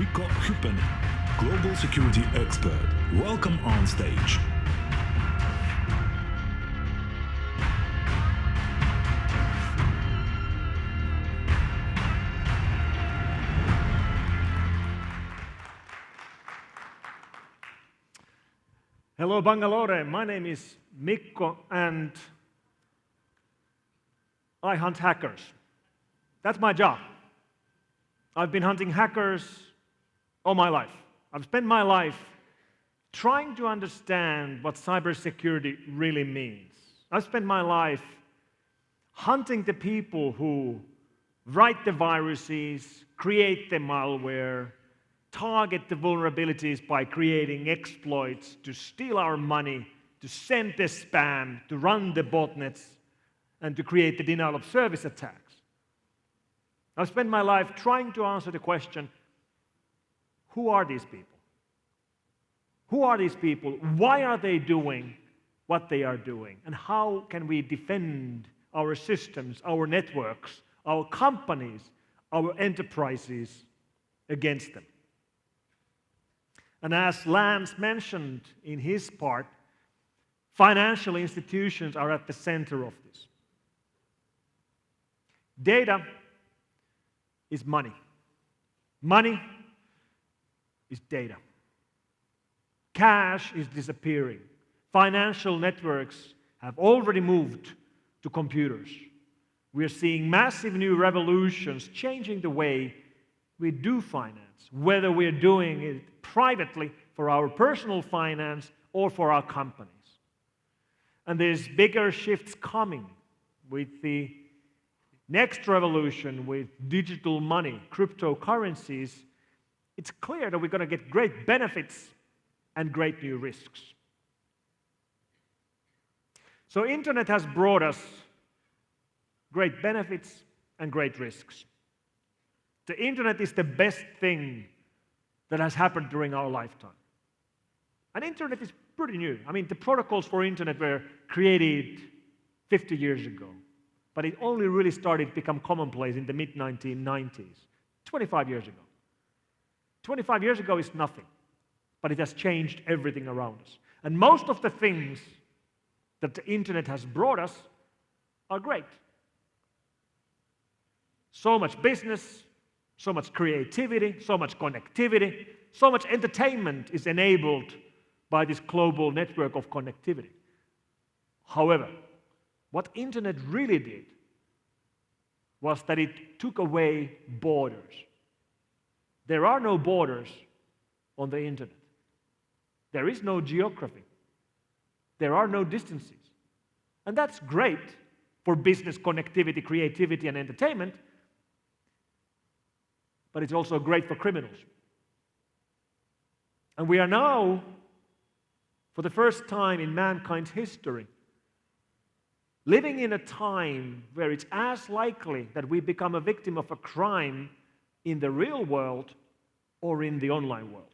Mikko Hypponen, global security expert. Welcome on stage. Hello Bangalore, my name is Mikko and I hunt hackers. That's my job. I've been hunting hackers all my life. I've spent my life trying to understand what cybersecurity really means. I've spent my life hunting the people who write the viruses, create the malware, target the vulnerabilities by creating exploits to steal our money, to send the spam, to run the botnets, and to create the denial of service attacks. I've spent my life trying to answer the question, who are these people? Who are these people? Why are they doing what they are doing? And how can we defend our systems, our networks, our companies, our enterprises against them? And as Lance mentioned in his part, financial institutions are at the center of this. Data is money. Money is data. Cash is disappearing. Financial networks have already moved to computers. We are seeing massive new revolutions changing the way we do finance, whether we're doing it privately for our personal finance or for our companies. And there's bigger shifts coming with the next revolution with digital money, cryptocurrencies. It's clear that we're going to get great benefits and great new risks. So internet has brought us great benefits and great risks. The internet is the best thing that has happened during our lifetime. And internet is pretty new. I mean, the protocols for internet were created 50 years ago, but it only really started to become commonplace in the mid-1990s, 25 years ago. 25 years ago is nothing, but it has changed everything around us. And most of the things that the internet has brought us are great. So much business, so much creativity, so much connectivity, so much entertainment is enabled by this global network of connectivity. However, what internet really did was that it took away borders. There are no borders on the internet. There is no geography. There are no distances. And that's great for business connectivity, creativity, and entertainment, but it's also great for criminals. And we are now, for the first time in mankind's history, living in a time where it's as likely that we become a victim of a crime in the real world or in the online world.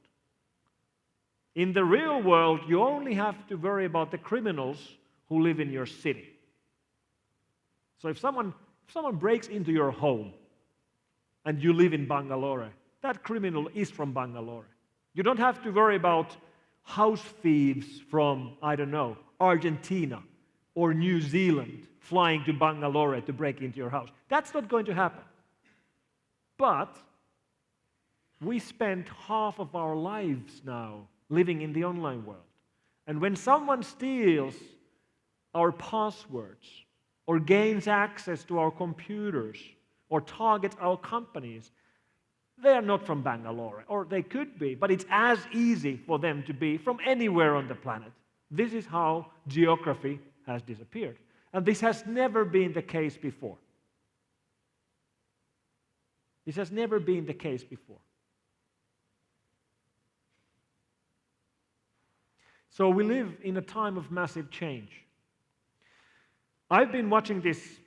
In the real world, you only have to worry about the criminals who live in your city. So if someone breaks into your home and you live in Bangalore, that criminal is from Bangalore. You don't have to worry about house thieves from, I don't know, Argentina or New Zealand flying to Bangalore to break into your house. That's not going to happen. But we spend half of our lives now living in the online world. And when someone steals our passwords or gains access to our computers or targets our companies, they are not from Bangalore, or they could be, but it's as easy for them to be from anywhere on the planet. This is how geography has disappeared. And this has never been the case before. This has never been the case before. So we live in a time of massive change. I've been watching this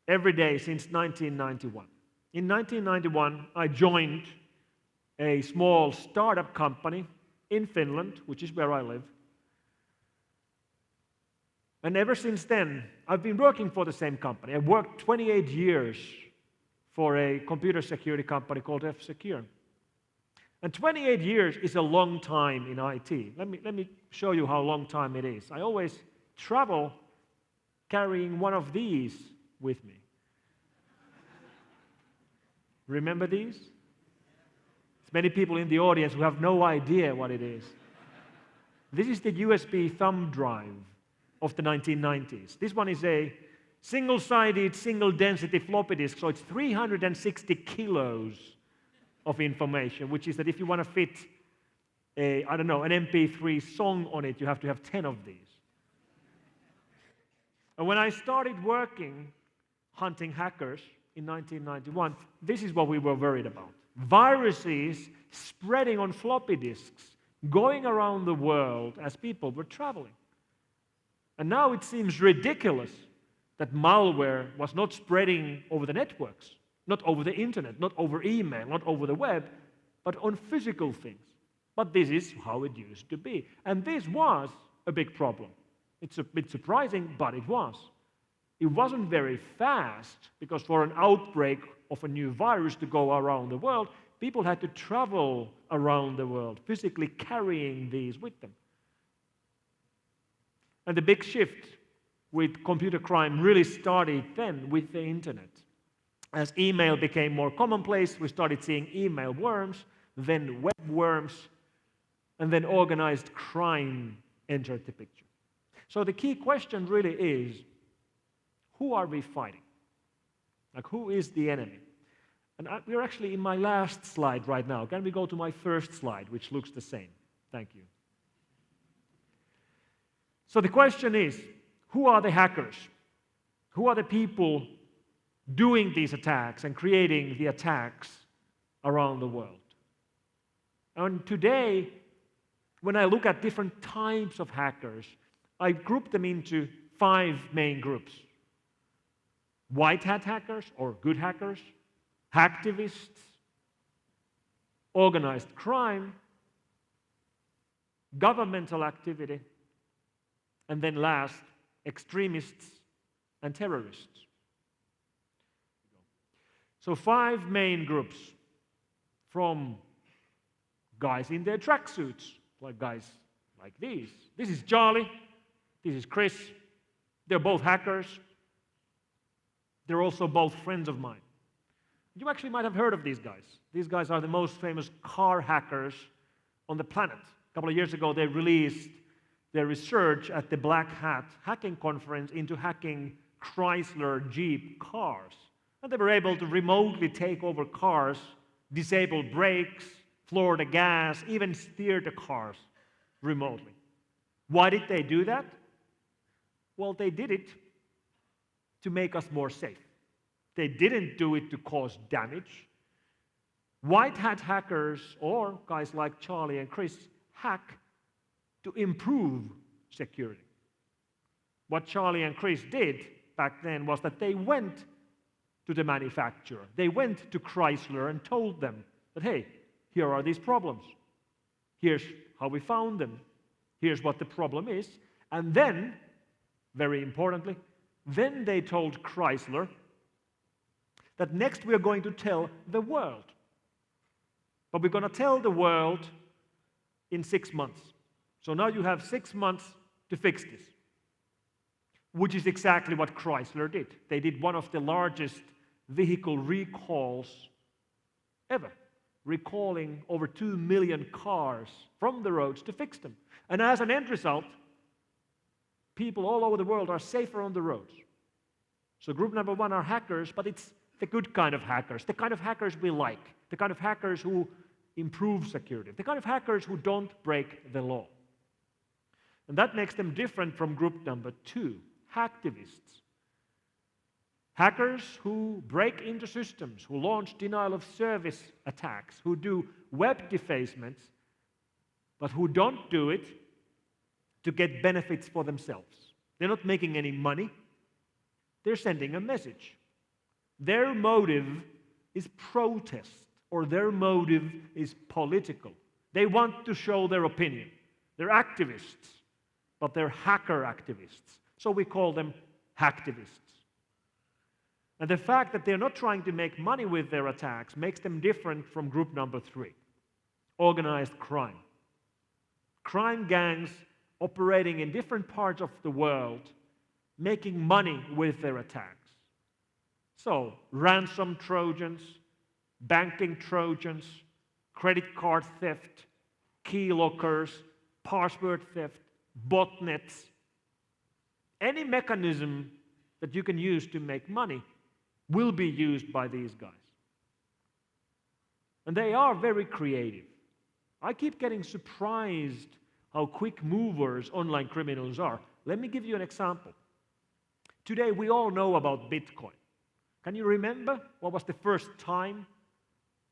every day since 1991. In 1991, I joined a small startup company in Finland, which is where I live. And ever since then, I've been working for the same company. I worked 28 years for a computer security company called F-Secure. And 28 years is a long time in IT. Let me show you how long time it is. I always travel carrying one of these with me. Remember these? There's many people in the audience who have no idea what it is. This is the USB thumb drive of the 1990s. This one is a single-sided, single-density floppy disk, so it's 360 kilos of information, which is that if you want to fit an MP3 song on it, you have to have 10 of these. And when I started working hunting hackers in 1991, this is what we were worried about. Viruses spreading on floppy disks, going around the world as people were traveling. And now it seems ridiculous that malware was not spreading over the networks, not over the internet, not over email, not over the web, but on physical things. But this is how it used to be. And this was a big problem. It's a bit surprising, but it was. It wasn't very fast, because for an outbreak of a new virus to go around the world, people had to travel around the world, physically carrying these with them. And the big shift with computer crime really started then with the internet. As email became more commonplace, we started seeing email worms, then web worms, and then organized crime entered the picture. So the key question really is, who are we fighting? Like, who is the enemy? And we're actually in my last slide right now. Can we go to my first slide, which looks the same? Thank you. So the question is, who are the hackers? Who are the people doing these attacks and creating the attacks around the world? And today, when I look at different types of hackers, I group them into 5 main groups. White hat hackers, or good hackers, hacktivists, organized crime, governmental activity, and then last, extremists and terrorists. So 5 main groups, from guys in their tracksuits, like guys like these. This is Charlie, this is Chris. They're both hackers. They're also both friends of mine. You actually might have heard of these guys. These guys are the most famous car hackers on the planet. A couple of years ago, they released their research at the Black Hat hacking conference into hacking Chrysler Jeep cars. And they were able to remotely take over cars, disable brakes, floor the gas, even steer the cars remotely. Why did they do that? Well, they did it to make us more safe. They didn't do it to cause damage. White hat hackers, or guys like Charlie and Chris, hack to improve security. What Charlie and Chris did back then was that they went to the manufacturer. They went to Chrysler and told them that, hey, here are these problems. Here's how we found them. Here's what the problem is. And then, very importantly, then they told Chrysler that next we're going to tell the world. But we're going to tell the world in 6 months. So now you have 6 months to fix this, which is exactly what Chrysler did. They did one of the largest vehicle recalls ever, recalling over 2 million cars from the roads to fix them. And as an end result, people all over the world are safer on the roads. So group number 1 are hackers, but it's the good kind of hackers, the kind of hackers we like, the kind of hackers who improve security, the kind of hackers who don't break the law. And that makes them different from group number 2, hacktivists. Hackers who break into systems, who launch denial of service attacks, who do web defacements, but who don't do it to get benefits for themselves. They're not making any money. They're sending a message. Their motive is protest, or their motive is political. They want to show their opinion. They're activists, but they're hacker activists. So we call them hacktivists. And the fact that they're not trying to make money with their attacks makes them different from group number 3. organized crime. Crime gangs operating in different parts of the world, making money with their attacks. So, ransom Trojans, banking Trojans, credit card theft, key lockers, password theft, botnets, any mechanism that you can use to make money will be used by these guys. And they are very creative. I keep getting surprised how quick movers online criminals are. Let me give you an example. Today we all know about Bitcoin. Can you remember what was the first time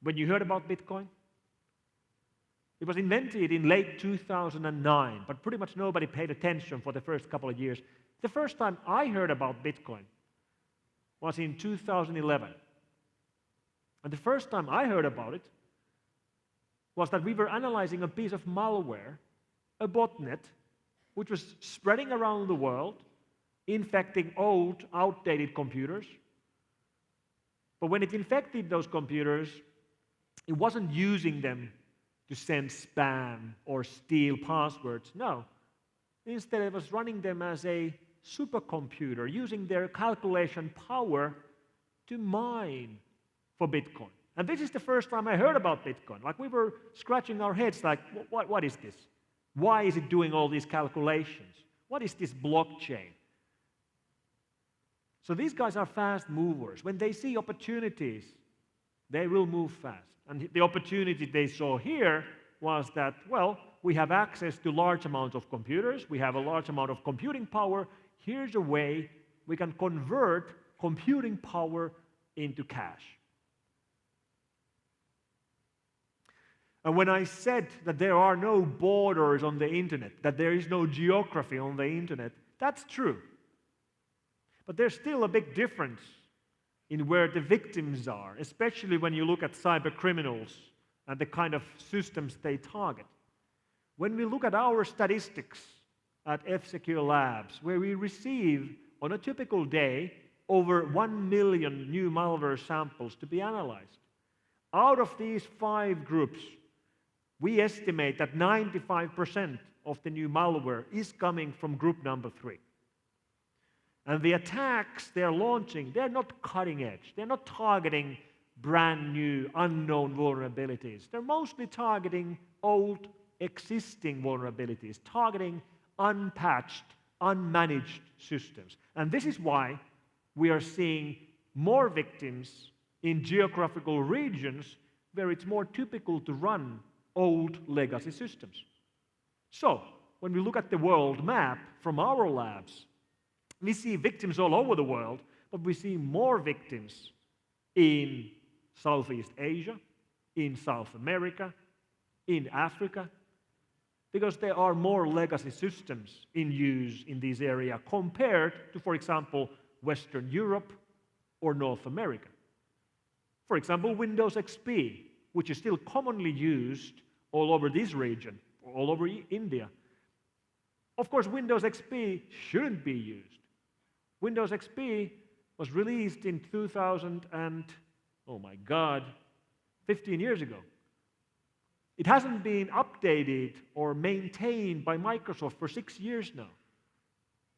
when you heard about Bitcoin? It was invented in late 2009, but pretty much nobody paid attention for the first couple of years. The first time I heard about Bitcoin was in 2011. And the first time I heard about it was that we were analyzing a piece of malware, a botnet, which was spreading around the world, infecting old, outdated computers. But when it infected those computers, it wasn't using them to send spam or steal passwords. No. Instead, it was running them as a supercomputer, using their calculation power to mine for Bitcoin. And this is the first time I heard about Bitcoin. Like, we were scratching our heads like, what is this? Why is it doing all these calculations? What is this blockchain? So these guys are fast movers. When they see opportunities, they will move fast. And the opportunity they saw here was that, well, we have access to large amounts of computers. We have a large amount of computing power. Here's a way we can convert computing power into cash. And when I said that there are no borders on the internet, that there is no geography on the internet, that's true. But there's still a big difference in where the victims are, especially when you look at cyber criminals and the kind of systems they target. When we look at our statistics at F-Secure Labs, where we receive on a typical day over 1 million new malware samples to be analyzed, out of these 5 groups, we estimate that 95% of the new malware is coming from group number 3. And the attacks they're launching, they're not cutting edge. They're not targeting brand new, unknown vulnerabilities. They're mostly targeting old, existing vulnerabilities, targeting unpatched, unmanaged systems. And this is why we are seeing more victims in geographical regions where it's more typical to run old legacy systems. So, when we look at the world map from our labs, we see victims all over the world, but we see more victims in Southeast Asia, in South America, in Africa, because there are more legacy systems in use in these areas compared to, for example, Western Europe or North America. For example, Windows XP, which is still commonly used all over this region, all over India. Of course, Windows XP shouldn't be used. Windows XP was released in 2000 and, 15 years ago. It hasn't been updated or maintained by Microsoft for 6 years now.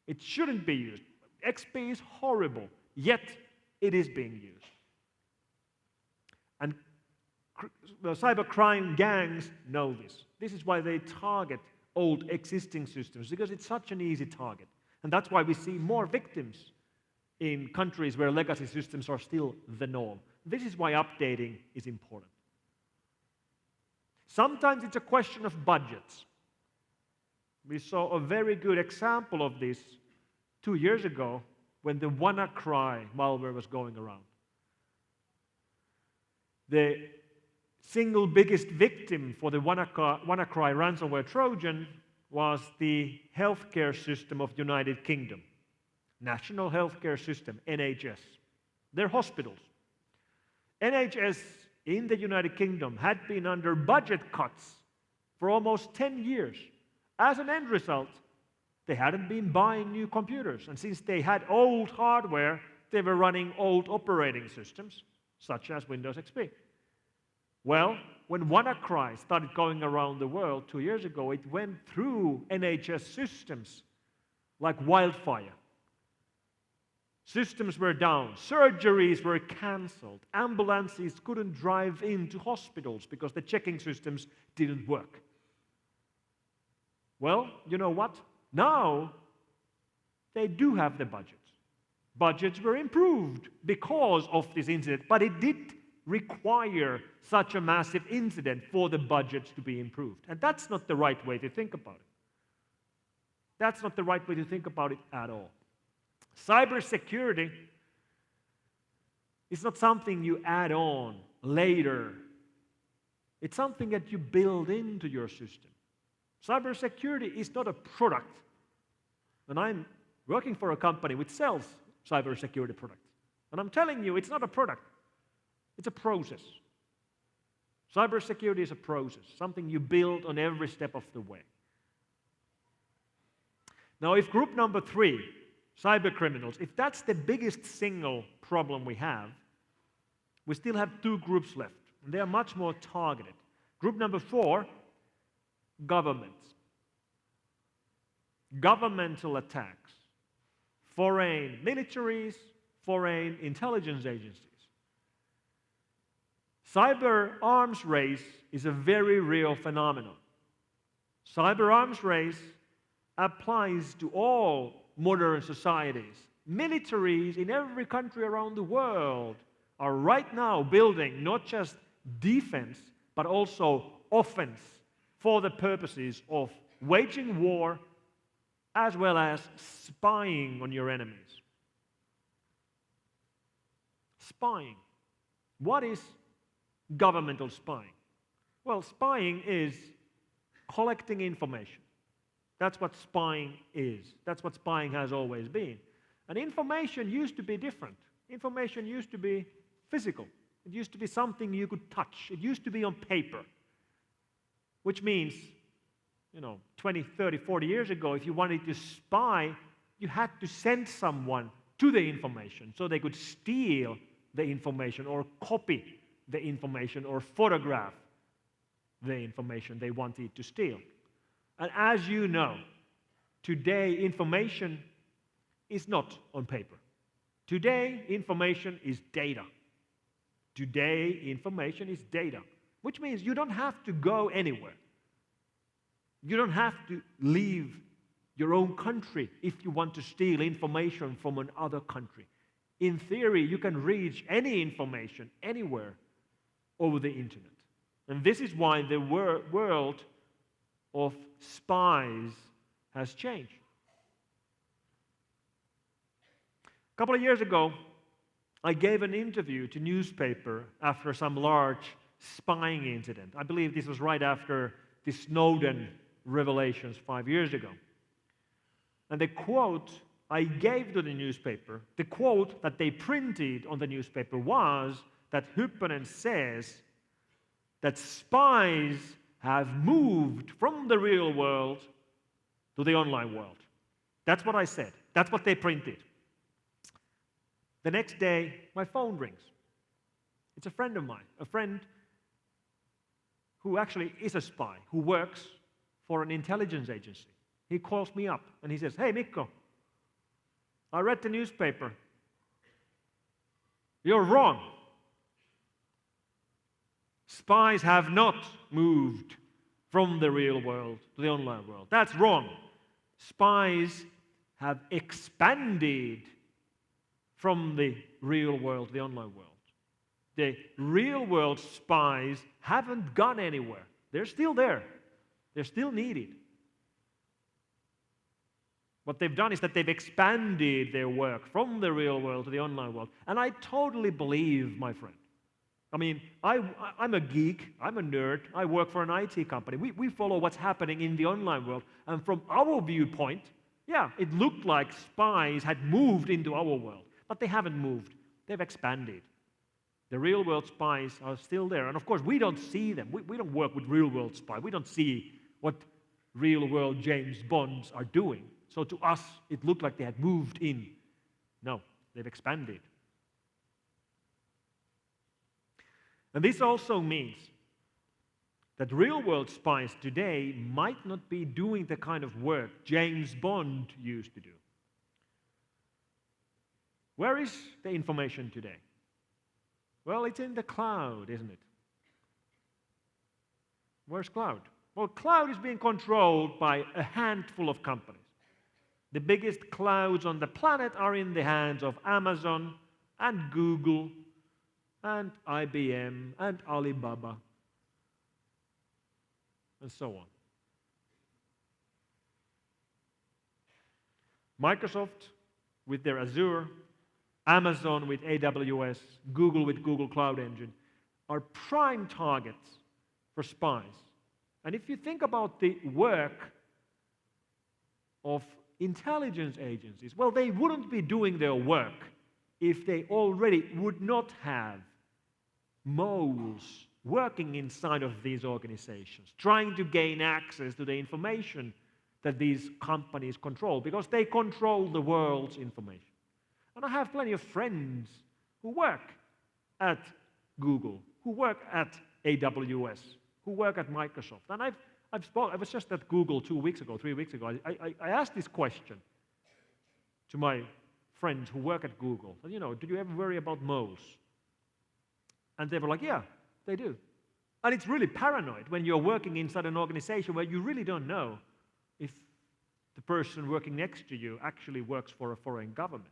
It shouldn't be used. XP is horrible, yet it is being used. And the cybercrime gangs know this. This is why they target old existing systems, because it's such an easy target. And that's why we see more victims in countries where legacy systems are still the norm. This is why updating is important. Sometimes it's a question of budgets. We saw a very good example of this 2 years ago when the WannaCry malware was going around. The single biggest victim for the WannaCry ransomware Trojan was the healthcare system of United Kingdom, National Healthcare System, NHS. They're hospitals. NHS in the United Kingdom had been under budget cuts for almost 10 years. As an end result, they hadn't been buying new computers. And since they had old hardware, they were running old operating systems, such as Windows XP. Well, when WannaCry started going around the world 2 years ago, it went through NHS systems like wildfire. Systems were down, surgeries were cancelled, ambulances couldn't drive into hospitals because the checking systems didn't work. Well, you know what? Now they do have the budgets. Budgets were improved because of this incident, but it did require such a massive incident for the budgets to be improved. And that's not the right way to think about it. That's not the right way to think about it at all. Cybersecurity is not something you add on later. It's something that you build into your system. Cybersecurity is not a product. And I'm working for a company which sells cybersecurity products. And I'm telling you, it's not a product. It's a process. Cybersecurity is a process, something you build on every step of the way. Now, if group number 3, cyber criminals, if that's the biggest single problem we have, we still have 2 groups left, and they are much more targeted. Group number 4, governments. Governmental attacks, foreign militaries, foreign intelligence agencies. Cyber arms race is a very real phenomenon. Cyber arms race applies to all modern societies. Militaries in every country around the world are right now building not just defense, but also offense for the purposes of waging war as well as spying on your enemies. Spying. What is governmental spying? Well, spying is collecting information. That's what spying is. That's what spying has always been. And information used to be different. Information used to be physical. It used to be something you could touch. It used to be on paper. Which means, 20, 30, 40 years ago, if you wanted to spy, you had to send someone to the information so they could steal the information or copy the information or photograph the information they wanted to steal. And as you know, today information is not on paper. Today information is data. Today information is data, which means you don't have to go anywhere. You don't have to leave your own country if you want to steal information from another country. In theory, you can reach any information anywhere over the internet. And this is why the world of spies has changed. A couple of years ago, I gave an interview to newspaper after some large spying incident. I believe this was right after the Snowden revelations 5 years ago. And the quote I gave to the newspaper, the quote that they printed on the newspaper was that Hypponen says that spies have moved from the real world to the online world. That's what I said. That's what they printed. The next day, my phone rings. It's a friend of mine, a friend who actually is a spy, who works for an intelligence agency. He calls me up and he says, "Hey, Mikko, I read the newspaper. You're wrong. Spies have not moved from the real world to the online world. That's wrong. Spies have expanded from the real world to the online world. The real world spies haven't gone anywhere. They're still there. They're still needed. What they've done is that they've expanded their work from the real world to the online world. And I totally believe, my friend. I mean, I'm a geek, I'm a nerd, I work for an IT company. We follow what's happening in the online world. And from our viewpoint, yeah, it looked like spies had moved into our world. But they haven't moved. They've expanded. The real world spies are still there. And of course, we don't see them. We don't work with real world spies. We don't see what real world James Bonds are doing. So to us, it looked like they had moved in. No, they've expanded. And this also means that real-world spies today might not be doing the kind of work James Bond used to do. Where is the information today? Well, it's in the cloud, isn't it? Where's cloud? Well, cloud is being controlled by a handful of companies. The biggest clouds on the planet are in the hands of Amazon and Google and IBM and Alibaba and so on. Microsoft with their Azure, Amazon with AWS, Google with Google Cloud Engine are prime targets for spies. And if you think about the work of intelligence agencies, well, they wouldn't be doing their work if they already would not have moles working inside of these organizations, trying to gain access to the information that these companies control, because they control the world's information. And I have plenty of friends who work at Google, who work at AWS, who work at Microsoft. And I was just at Google 3 weeks ago. I asked this question to my friends who work at Google. You know, do you ever worry about moles? And they were like, yeah, they do. And it's really paranoid when you're working inside an organization where you really don't know if the person working next to you actually works for a foreign government.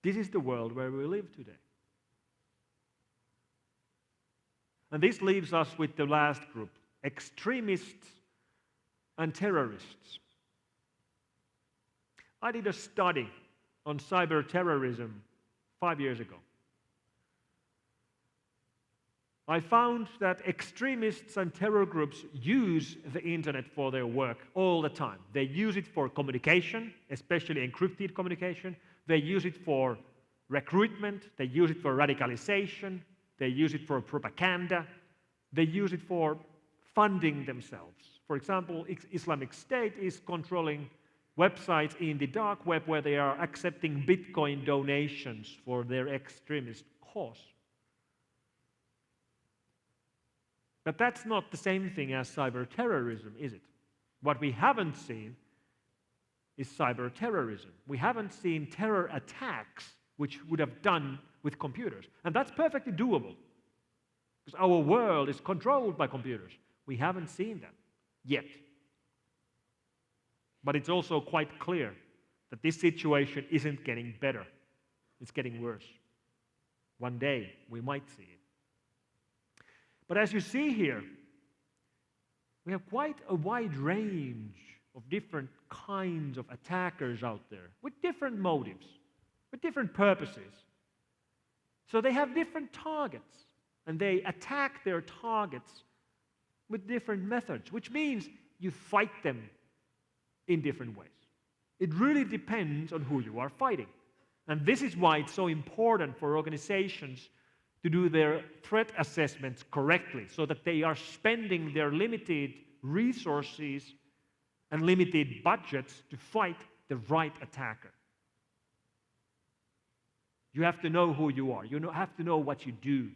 This is the world where we live today. And this leaves us with the last group, extremists and terrorists. I did a study on cyber terrorism 5 years ago. I found that extremists and terror groups use the internet for their work all the time. They use it for communication, especially encrypted communication. They use it for recruitment. They use it for radicalization. They use it for propaganda. They use it for funding themselves. For example, Islamic State is controlling websites in the dark web where they are accepting Bitcoin donations for their extremist cause. But that's not the same thing as cyber terrorism, is it? What we haven't seen is cyber terrorism. We haven't seen terror attacks which would have done with computers. And that's perfectly doable, because our world is controlled by computers. We haven't seen that yet. But it's also quite clear that this situation isn't getting better. It's getting worse. One day, we might see it. But as you see here, we have quite a wide range of different kinds of attackers out there with different motives, with different purposes. So they have different targets, and they attack their targets with different methods, which means you fight them in different ways. It really depends on who you are fighting. And this is why it's so important for organizations to do their threat assessments correctly, so that they are spending their limited resources and limited budgets to fight the right attacker. You have to know who you are. You have to know what you do.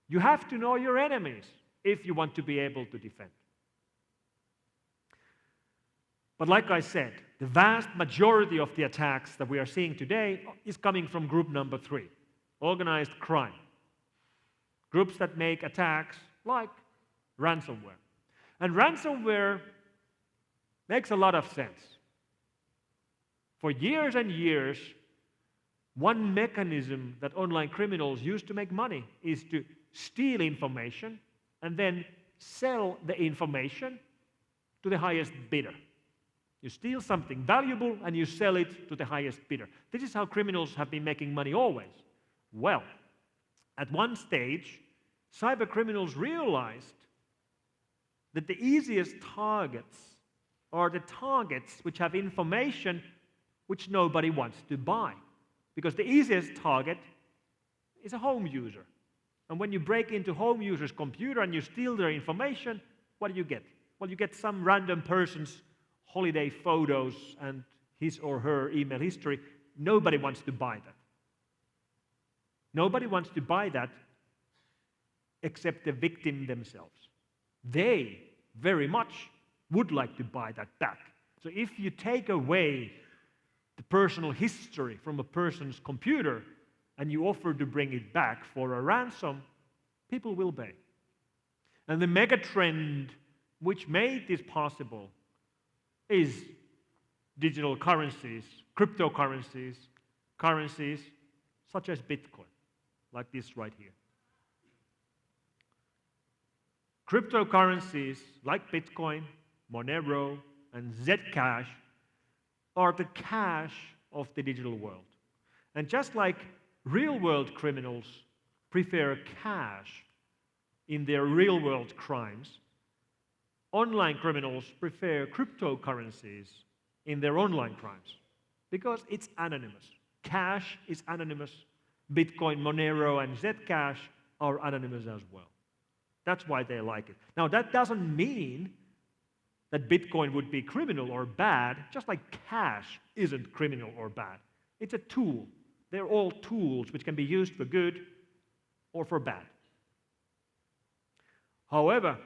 You have to know your enemies if you want to be able to defend. But like I said, the vast majority of the attacks that we are seeing today is coming from group number 3, organized crime. Groups that make attacks like ransomware. And ransomware makes a lot of sense. For years and years, one mechanism that online criminals use to make money is to steal information and then sell the information to the highest bidder. You steal something valuable and you sell it to the highest bidder. This is how criminals have been making money always. Well, at one stage, cyber criminals realized that the easiest targets are the targets which have information which nobody wants to buy. Because the easiest target is a home user. And when you break into home user's computer and you steal their information, what do you get? Well, you get some random person's holiday photos and his or her email history. Nobody wants to buy that. Nobody wants to buy that except the victim themselves. they very much would like to buy that back. So if you take away the personal history from a person's computer and you offer to bring it back for a ransom, people will pay. And the mega trend which made this possible is digital currencies, cryptocurrencies, currencies such as Bitcoin, like this right here. Cryptocurrencies like Bitcoin, Monero, and Zcash are the cash of the digital world. And just like real-world criminals prefer cash in their real-world crimes, online criminals prefer cryptocurrencies in their online crimes because it's anonymous. Cash is anonymous. Bitcoin, Monero, and Zcash are anonymous as well. That's why they like it. Now, that doesn't mean that Bitcoin would be criminal or bad, just like cash isn't criminal or bad. It's a tool. They're all tools which can be used for good or for bad. However,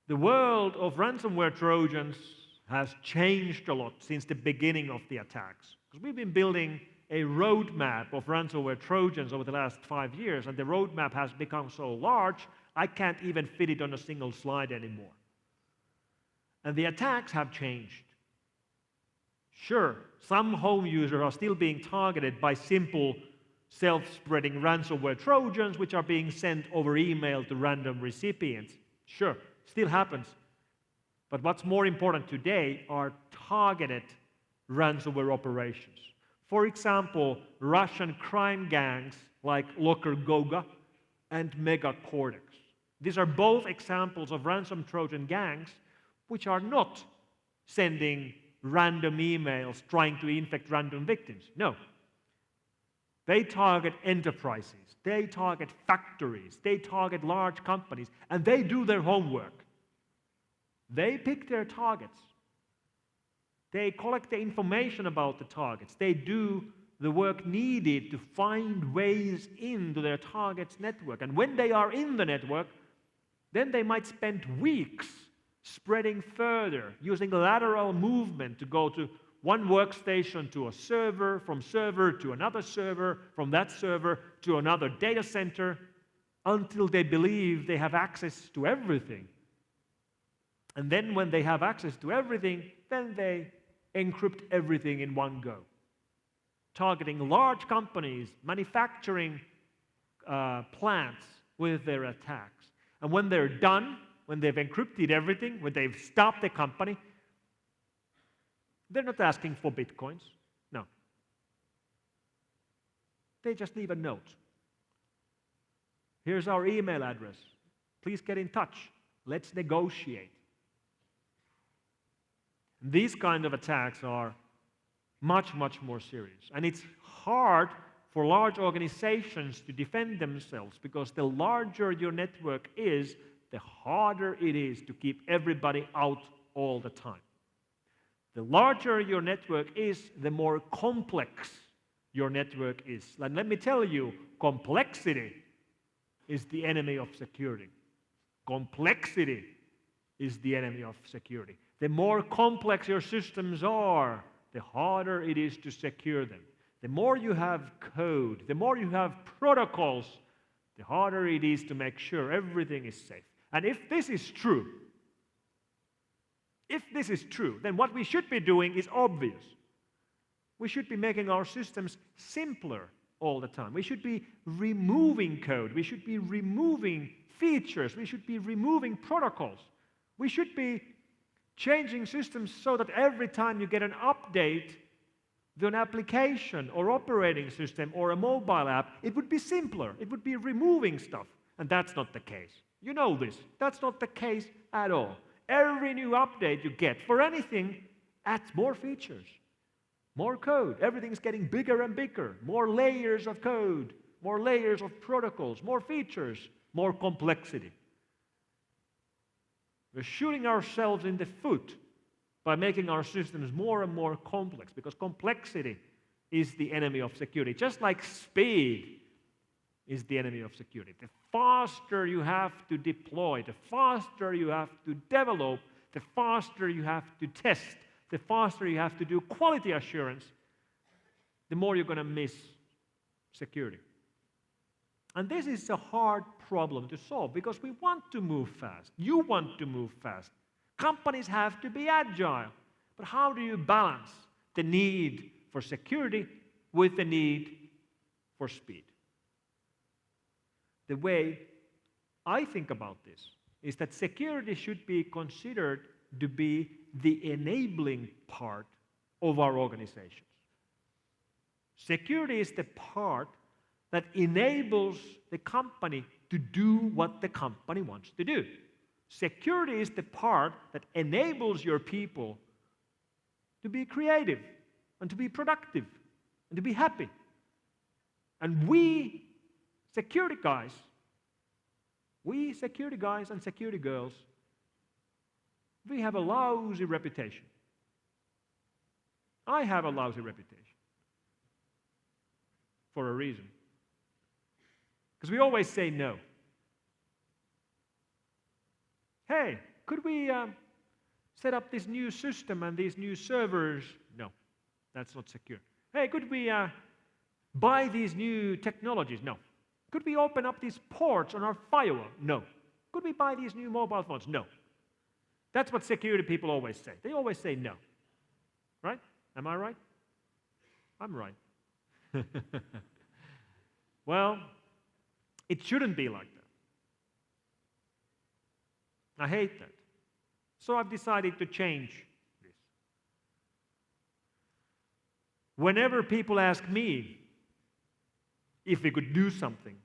the world of ransomware Trojans has changed a lot since the beginning of the attacks. Because we've been building a roadmap of ransomware Trojans over the last 5 years, and the roadmap has become so large, I can't even fit it on a single slide anymore. And the attacks have changed. Sure, some home users are still being targeted by simple self-spreading ransomware Trojans which are being sent over email to random recipients. Sure, still happens. But what's more important today are targeted ransomware operations. For example, Russian crime gangs like Locker Goga and Mega Cortex. These are both examples of ransom Trojan gangs which are not sending random emails trying to infect random victims. No. They target enterprises, they target factories, they target large companies, and they do their homework. They pick their targets. They collect the information about the targets. They do the work needed to find ways into their target's network. And when they are in the network, then they might spend weeks spreading further, using lateral movement to go to one workstation to a server, from server to another server, from that server to another data center, until they believe they have access to everything. And then when they have access to everything, then they encrypt everything in one go. Targeting large companies, manufacturing plants with their attacks. And when they're done, when they've encrypted everything, when they've stopped the company, they're not asking for bitcoins. No. They just leave a note. Here's our email address. Please get in touch. Let's negotiate. These kind of attacks are much, much more serious. And it's hard for large organizations to defend themselves because the larger your network is, the harder it is to keep everybody out all the time. The larger your network is, the more complex your network is. And let me tell you, complexity is the enemy of security. Complexity is the enemy of security. The more complex your systems are, the harder it is to secure them. The more you have code, the more you have protocols, the harder it is to make sure everything is safe. And if this is true, then what we should be doing is obvious. We should be making our systems simpler all the time. We should be removing code. We should be removing features. We should be removing protocols. We should be changing systems so that every time you get an update to an application or operating system or a mobile app, it would be simpler. It would be removing stuff. And that's not the case. You know this. That's not the case at all. Every new update you get for anything adds more features, more code. Everything's getting bigger and bigger. More layers of code, more layers of protocols, more features, more complexity. We're shooting ourselves in the foot by making our systems more and more complex, because complexity is the enemy of security. Just like speed is the enemy of security. The faster you have to deploy, the faster you have to develop, the faster you have to test, the faster you have to do quality assurance, the more you're going to miss security. And this is a hard problem to solve because we want to move fast. You want to move fast. Companies have to be agile. But how do you balance the need for security with the need for speed? The way I think about this is that security should be considered to be the enabling part of our organizations. Security is the part that enables the company to do what the company wants to do. Security is the part that enables your people to be creative and to be productive and to be happy. And we security guys and security girls, we have a lousy reputation. I have a lousy reputation for a reason. Because we always say no. Hey, could we set up this new system and these new servers? No, that's not secure. Hey, could we buy these new technologies? No. Could we open up these ports on our firewall? No. Could we buy these new mobile phones? No. That's what security people always say. They always say no. Right? Am I right? I'm right. Well, it shouldn't be like that. I hate that. So I've decided to change this. Whenever people ask me if we could do something,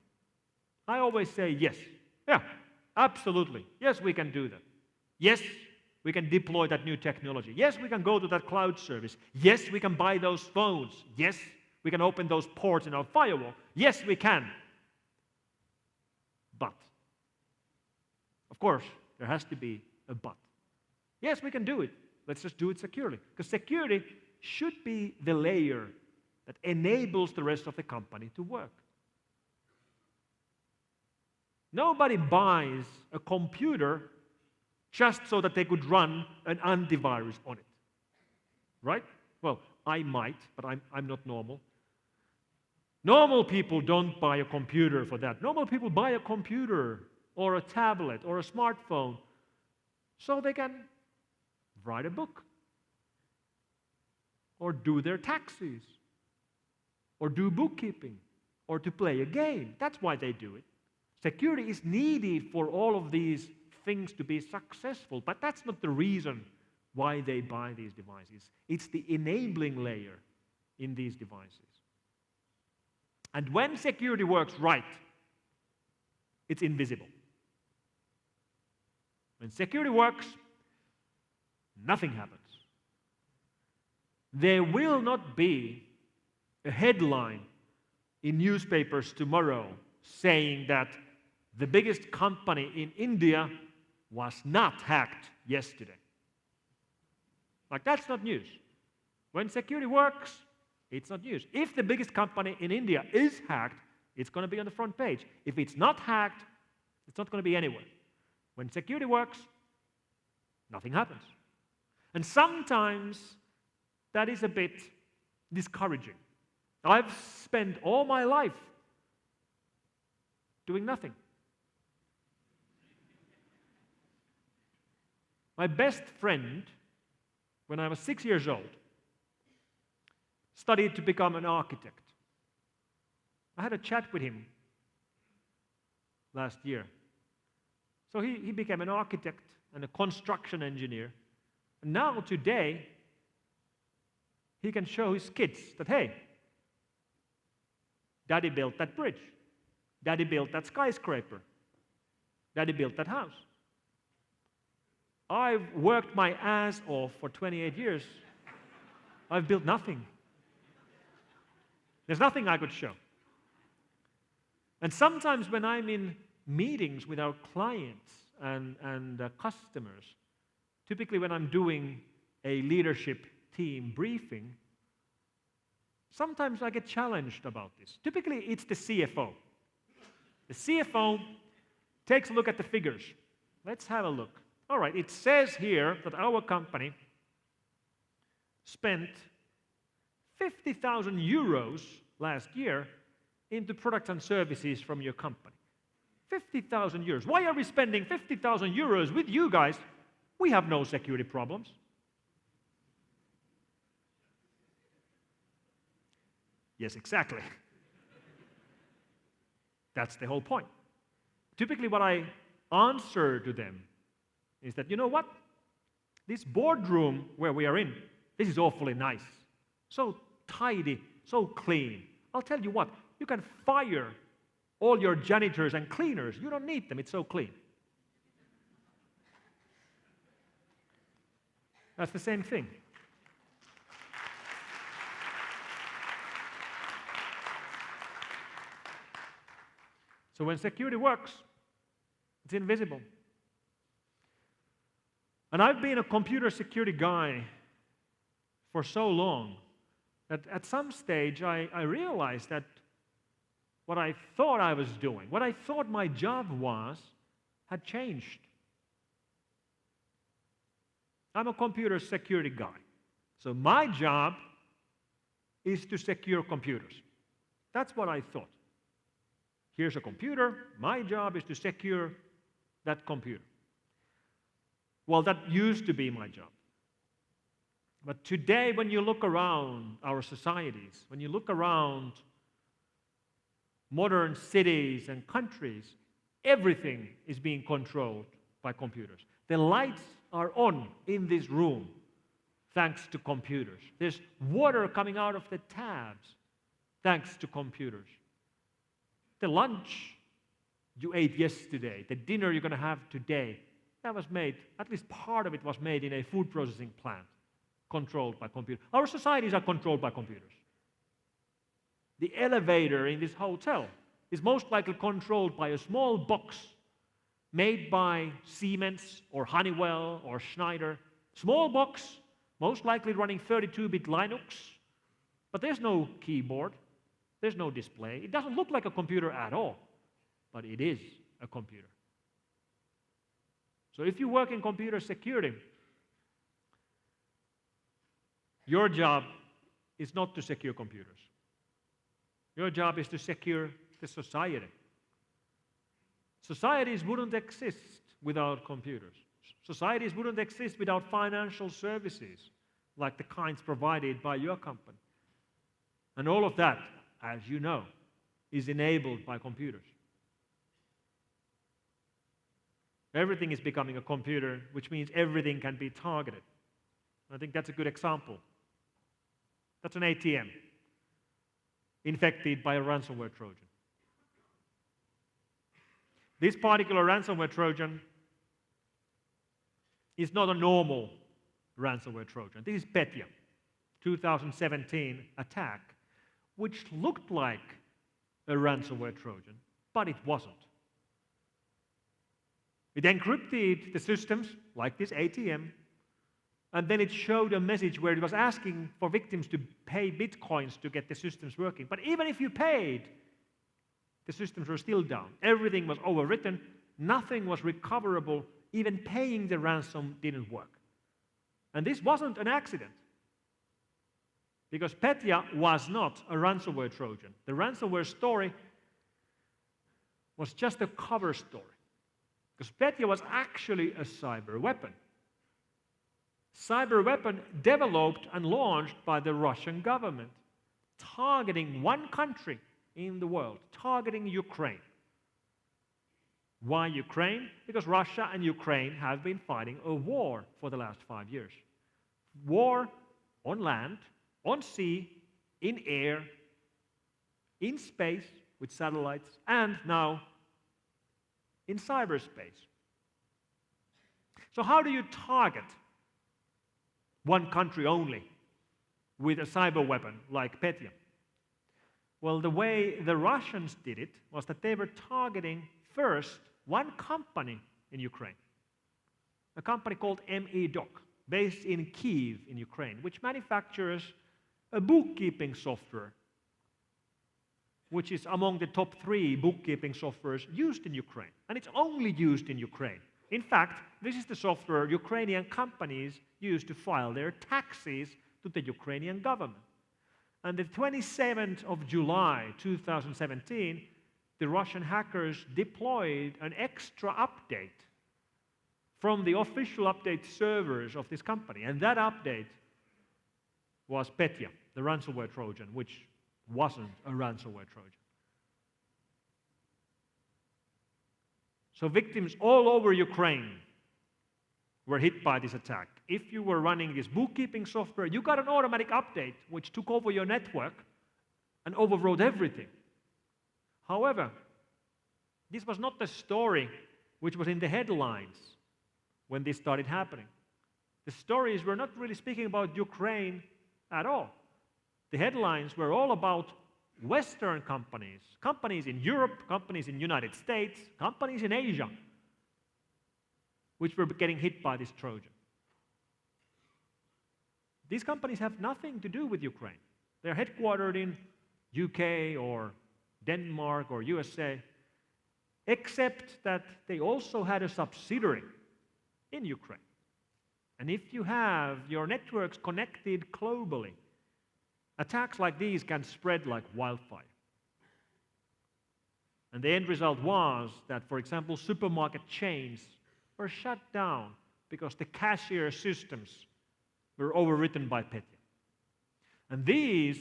I always say yes. Yeah, absolutely. Yes, we can do that. Yes, we can deploy that new technology. Yes, we can go to that cloud service. Yes, we can buy those phones. Yes, we can open those ports in our firewall. Yes, we can. But, of course, there has to be a but. Yes, we can do it. Let's just do it securely. Because security should be the layer that enables the rest of the company to work. Nobody buys a computer just so that they could run an antivirus on it. Right? Well, I might, but I'm not normal. Normal people don't buy a computer for that. Normal people buy a computer or a tablet or a smartphone so they can write a book or do their taxes or do bookkeeping or to play a game. That's why they do it. Security is needed for all of these things to be successful, but that's not the reason why they buy these devices. It's the enabling layer in these devices. And when security works right, it's invisible. When security works, nothing happens. There will not be a headline in newspapers tomorrow saying that the biggest company in India was not hacked yesterday. Like, that's not news. When security works, it's not news. If the biggest company in India is hacked, it's going to be on the front page. If it's not hacked, it's not going to be anywhere. When security works, nothing happens. And sometimes that is a bit discouraging. I've spent all my life doing nothing. My best friend, when I was 6 years old, studied to become an architect. I had a chat with him last year. So he became an architect and a construction engineer. And now, today, he can show his kids that, hey, Daddy built that bridge. Daddy built that skyscraper. Daddy built that house. I've worked my ass off for 28 years. I've built nothing. There's nothing I could show. And sometimes when I'm in meetings with our clients and customers, typically when I'm doing a leadership team briefing, sometimes I get challenged about this. Typically it's the CFO. The CFO takes a look at the figures. Let's have a look. All right, it says here that our company spent 50,000 euros last year into products and services from your company. 50,000 euros. Why are we spending 50,000 euros with you guys? We have no security problems. Yes, exactly. That's the whole point. Typically what I answer to them is that, you know what? This boardroom where we are in, this is awfully nice. So tidy, so clean. I'll tell you what, you can fire all your janitors and cleaners. You don't need them, it's so clean. That's the same thing. So when security works, it's invisible. And I've been a computer security guy for so long that at some stage I realized that what I thought I was doing, what I thought my job was, had changed. I'm a computer security guy. So my job is to secure computers. That's what I thought. Here's a computer. My job is to secure that computer. Well, that used to be my job. But today, when you look around our societies, when you look around modern cities and countries, everything is being controlled by computers. The lights are on in this room thanks to computers. There's water coming out of the taps thanks to computers. The lunch you ate yesterday, the dinner you're going to have today, that was made, at least part of it was made in a food processing plant controlled by computers. Our societies are controlled by computers. The elevator in this hotel is most likely controlled by a small box made by Siemens or Honeywell or Schneider. Small box, most likely running 32-bit Linux, but there's no keyboard, there's no display. It doesn't look like a computer at all, but it is a computer. So if you work in computer security, your job is not to secure computers. Your job is to secure the society. Societies wouldn't exist without computers. Societies wouldn't exist without financial services like the kinds provided by your company. And all of that, as you know, is enabled by computers. Everything is becoming a computer, which means everything can be targeted. I think that's a good example. That's an ATM infected by a ransomware Trojan. This particular ransomware Trojan is not a normal ransomware Trojan. This is Petya, 2017 attack, which looked like a ransomware Trojan, but it wasn't. It encrypted the systems, like this ATM, and then it showed a message where it was asking for victims to pay bitcoins to get the systems working. But even if you paid, the systems were still down. Everything was overwritten. Nothing was recoverable. Even paying the ransom didn't work. And this wasn't an accident, because Petya was not a ransomware Trojan. The ransomware story was just a cover story, because Petya was actually a cyber weapon. Cyber weapon developed and launched by the Russian government, targeting one country in the world, targeting Ukraine. Why Ukraine? Because Russia and Ukraine have been fighting a war for the last 5 years. War on land, on sea, in air, in space with satellites, and now in cyberspace. So how do you target one country only with a cyber weapon like Petya? Well, the way the Russians did it was that they were targeting first one company in Ukraine, a company called MEDOC, based in Kyiv in Ukraine, which manufactures a bookkeeping software which is among the top 3 bookkeeping softwares used in Ukraine. And it's only used in Ukraine. In fact, this is the software Ukrainian companies use to file their taxes to the Ukrainian government. And the 27th of July 2017, the Russian hackers deployed an extra update from the official update servers of this company. And that update was Petya, the ransomware Trojan, which wasn't a ransomware Trojan. So victims all over Ukraine were hit by this attack. If you were running this bookkeeping software, you got an automatic update which took over your network and overrode everything. However, this was not the story which was in the headlines when this started happening. The stories were not really speaking about Ukraine at all. The headlines were all about Western companies, companies in Europe, companies in the United States, companies in Asia, which were getting hit by this Trojan. These companies have nothing to do with Ukraine. They're headquartered in UK or Denmark or USA, except that they also had a subsidiary in Ukraine. And if you have your networks connected globally, attacks like these can spread like wildfire. And the end result was that, for example, supermarket chains were shut down because the cashier systems were overwritten by Petya. And these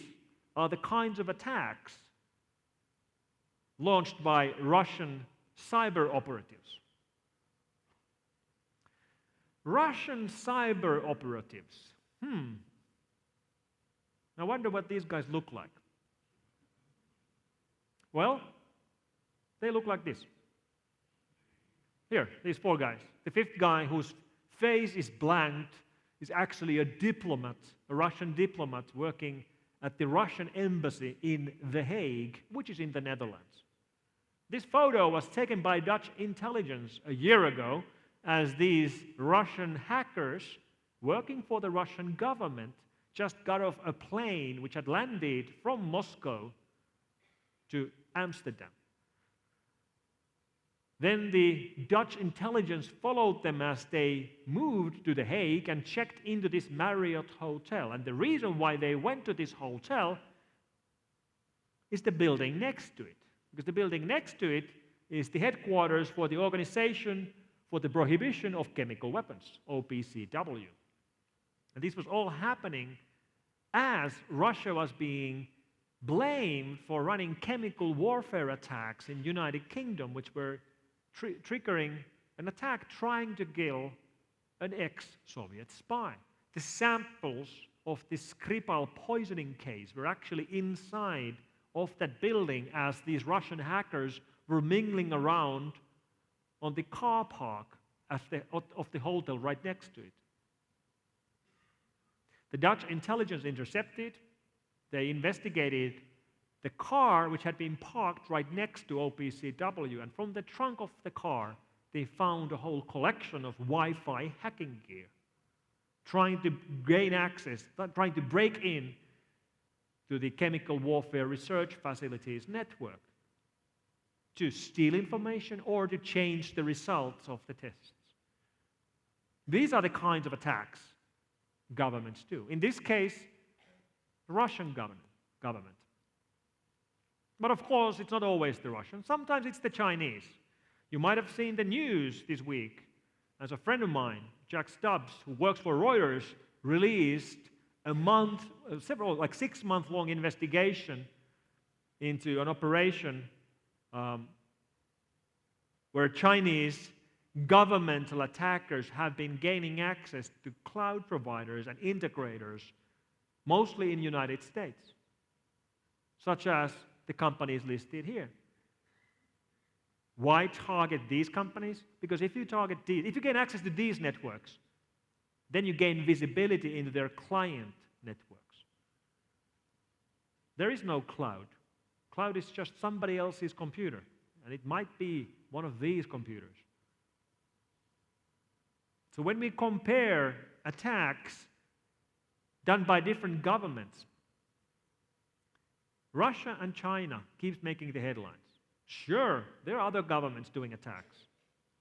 are the kinds of attacks launched by Russian cyber operatives. Russian cyber operatives. I wonder what these guys look like. Well, they look like this. Here, these 4 guys. The 5th guy, whose face is blanked, is actually a diplomat, a Russian diplomat working at the Russian embassy in The Hague, which is in the Netherlands. This photo was taken by Dutch intelligence a year ago as these Russian hackers working for the Russian government just got off a plane which had landed from Moscow to Amsterdam. Then the Dutch intelligence followed them as they moved to The Hague and checked into this Marriott hotel. And the reason why they went to this hotel is the building next to it. Because the building next to it is the headquarters for the Organization for the Prohibition of Chemical Weapons, OPCW. And this was all happening as Russia was being blamed for running chemical warfare attacks in the United Kingdom, which were triggering an attack trying to kill an ex-Soviet spy. The samples of the Skripal poisoning case were actually inside of that building as these Russian hackers were mingling around on the car park of the hotel right next to it. The Dutch intelligence intercepted, they investigated the car which had been parked right next to OPCW, and from the trunk of the car they found a whole collection of Wi-Fi hacking gear, trying to gain access, trying to break in to the chemical warfare research facilities network to steal information or to change the results of the tests. These are the kinds of attacks governments do. In this case, the Russian government. But of course, it's not always the Russians. Sometimes it's the Chinese. You might have seen the news this week as a friend of mine, Jack Stubbs, who works for Reuters, released a 6-month-long investigation into an operation where Chinese governmental attackers have been gaining access to cloud providers and integrators, mostly in the United States, such as the companies listed here. Why target these companies? Because if you gain access to these networks, then you gain visibility into their client networks. There is no cloud. Cloud is just somebody else's computer, and it might be one of these computers. So when we compare attacks done by different governments, Russia and China keeps making the headlines. Sure, there are other governments doing attacks.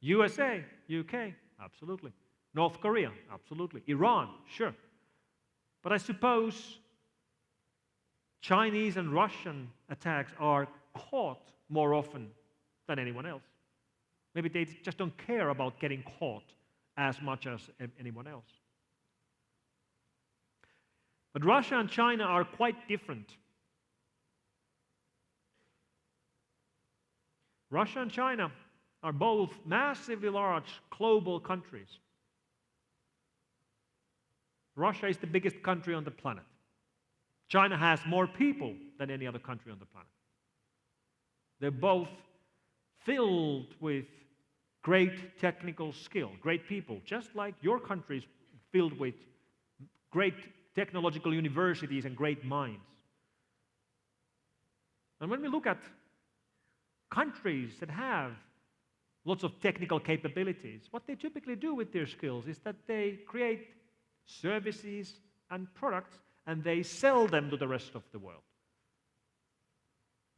USA, UK, absolutely. North Korea, absolutely. Iran, sure. But I suppose Chinese and Russian attacks are caught more often than anyone else. Maybe they just don't care about getting caught as much as anyone else. But Russia and China are quite different. Russia and China are both massively large global countries. Russia is the biggest country on the planet. China has more people than any other country on the planet. They're both filled with great technical skill, great people, just like your country is filled with great technological universities and great minds. And when we look at countries that have lots of technical capabilities, what they typically do with their skills is that they create services and products and they sell them to the rest of the world.